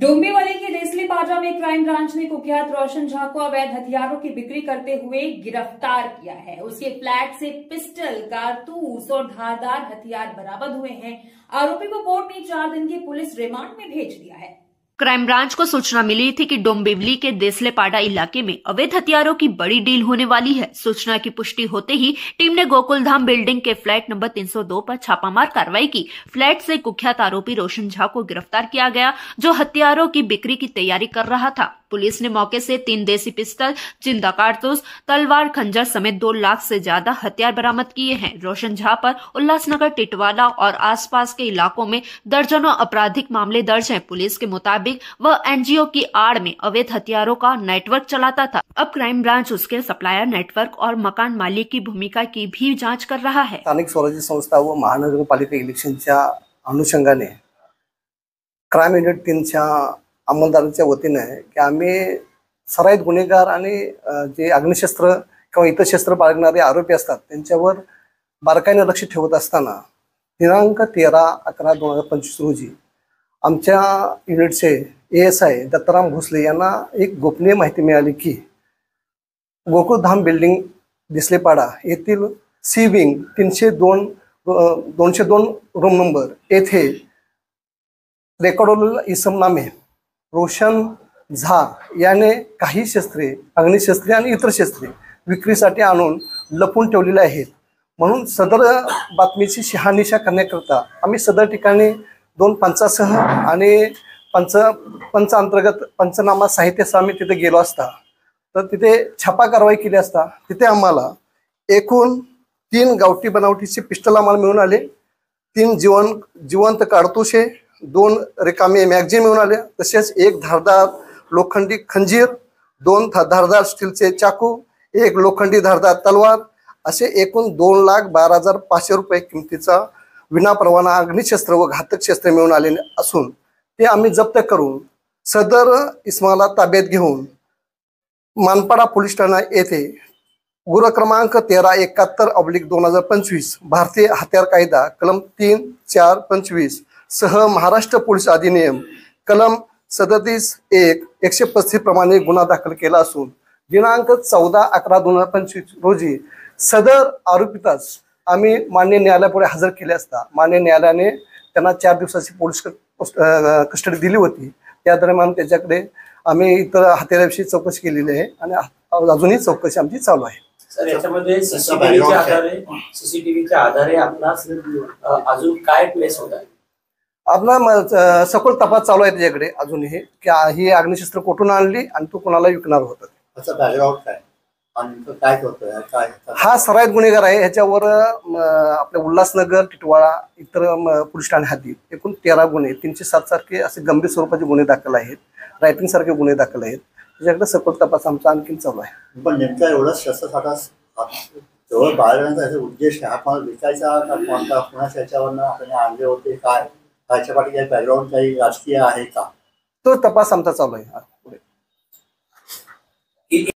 डोंबिवली के देसलीपाटा में crime branch ने कुख्यात रोशन झा को अवैध हथियारों की बिक्री करते हुए गिरफ्तार किया है। उसके फ्लैट से पिस्टल, कारतूस और धारदार हथियार बरामद हुए हैं। आरोपी को कोर्ट ने 4 दिन के पुलिस रिमांड में भेज दिया है। क्राइम ब्रांच को सूचना मिली थी कि डोंबिवली के देसलेपाड़ा इलाके में अवैध हथियारों की बड़ी डील होने वाली है। सूचना की पुष्टि होते ही टीम ने गोकुलधाम बिल्डिंग के फ्लैट नंबर 302 पर छापामार कार्रवाई की। फ्लैट से कुख्यात आरोपी रोशन झा को गिरफ्तार किया गया, जो हथियारों की बिक्री की तैयारी कर रहा था। पुलिस ने मौके से 3 देसी पिस्टल, जिंदा कारतूस, तलवार, खंजर समेत 2 लाख से ज्यादा हथियार बरामद किए हैं। रोशन झा पर उल्लासनगर, टिटवाला और आसपास के इलाकों में दर्जनों आपराधिक मामले दर्ज हैं। पुलिस के मुताबिक वह एनजीओ की आड़ में अवैध हथियारों का नेटवर्क चलाता था। अब क्राइम ब्रांच उसके सप्लायर नेटवर्क और मकान मालिक की भूमिका की भी जांच कर रहा है। स्थानिक स्वराज्य संस्था व महानगरपालिका इलेक्शनच्या अनुषंगाने क्राइम युनिट 3च्या अंमलदारांच्या वतीने की आम्ही सराईत गुन्हेगार आणि जे अग्निशस्त्र किंवा इतर शस्त्र बाळगणारे आरोपी असतात त्यांच्यावर बारकाईने लक्ष ठेवत असताना दिनांक 13/11/2025 रोजी आमच्या युनिटचे ASI दत्ताराम भोसले यांना एक गोपनीय माहिती मिळाली की गोकुलधाम बिल्डिंग देसलेपाडा येथील सी विंग 202 रूम नंबर येथे रेकॉर्ड इसम नामे रोशन झा याने काही शस्त्रे, अग्निशस्त्रे आणि इतर शस्त्रे विक्रीसाठी आणून लपून ठेवलेले आहेत। म्हणून सदर बातमीची शहानिशा करण्याकरता आम्ही सदर ठिकाणी 2 पंचासह आणि पंच अंतर्गत पंचनामा साहित्यासह आम्ही तिथे गेलो असता तर तिथे छापा कारवाई केली असता तिथे आम्हाला एकूण 3 गावठी बनावटीचे पिस्टल आम्हाला मिळून आले, 3 जिवंत कारतूसे, 2 रिकामे मॅगझिन मिळून आले, तसेच 1 धारदार लोखंडी खंजीर, 2 धारदार स्टीलचे चाकू, 1 लोखंडी धारदार तलवार असे एकूण 2,12,500 रुपये किमतीचा विनापरवाना अग्निशस्त्र व घातक शस्त्र मिळून आले असून ते आम्ही जप्त करून सदर इसमाला ताब्यात घेऊन मानपाडा पोलीस ठाणा येथे गुन्हा क्रमांक 1371/2025 भारतीय हत्यार कायदा कलम 3, 4, 25 सह महाराष्ट्र पोलीस अधिनियम कलम 37(1) 135 प्रमाणे गुन्हा दाखल केला असून दिनांक 14/11/2025 रोजी सदर आरोपीतास आम्ही मान्य न्यायालयापुढे हजर केले असता मान्य न्यायालयाने त्यांना 4 दिवसाची पोलीस कस्टडी दिली होती। त्या दरम्यान त्याच्याकडे आम्ही इतर हत्याराविषयी चौकशी केलेली आहे आणि अजूनही चौकशी आमची चालू आहे। सर, याच्यामध्ये सीसीटीव्हीच्या आधारे आपणास अजून काय प्लेस होत आहे? आपला सखोल तपास चालू आहे त्याच्याकडे अजूनही की ही अग्निशस्त्र कुठून आणली आणि तो कोणाला विकणार होता। त्याचा बॅकग्राऊंड काय आणि काय करतोय, काय हा सराईत गुन्हेगार आहे। ह्याच्यावर आपल्या उल्हासनगर, टिटवाळा इतर पोलीस ठाणे हद्दीत एकूण 13 गुन्हे 307 सारखे असे गंभीर स्वरूपाचे गुन्हे दाखल आहेत, रायटिंग सारखे गुन्हे दाखल आहेत। त्याच्याकडे सखोल तपास आमचा आणखी चालू आहे। पण नेमका एवढा शस्त्रसाठा जवळ बाळगण्याचा उद्देश हा पण विकायचा का कोणता कोणाच्या याच्यावरनं आपण आणले होते, काय त्याच्या पाठी काही बॅकग्राऊंड काही राजकीय आहे का, तो तपास आमचा चालू आहे।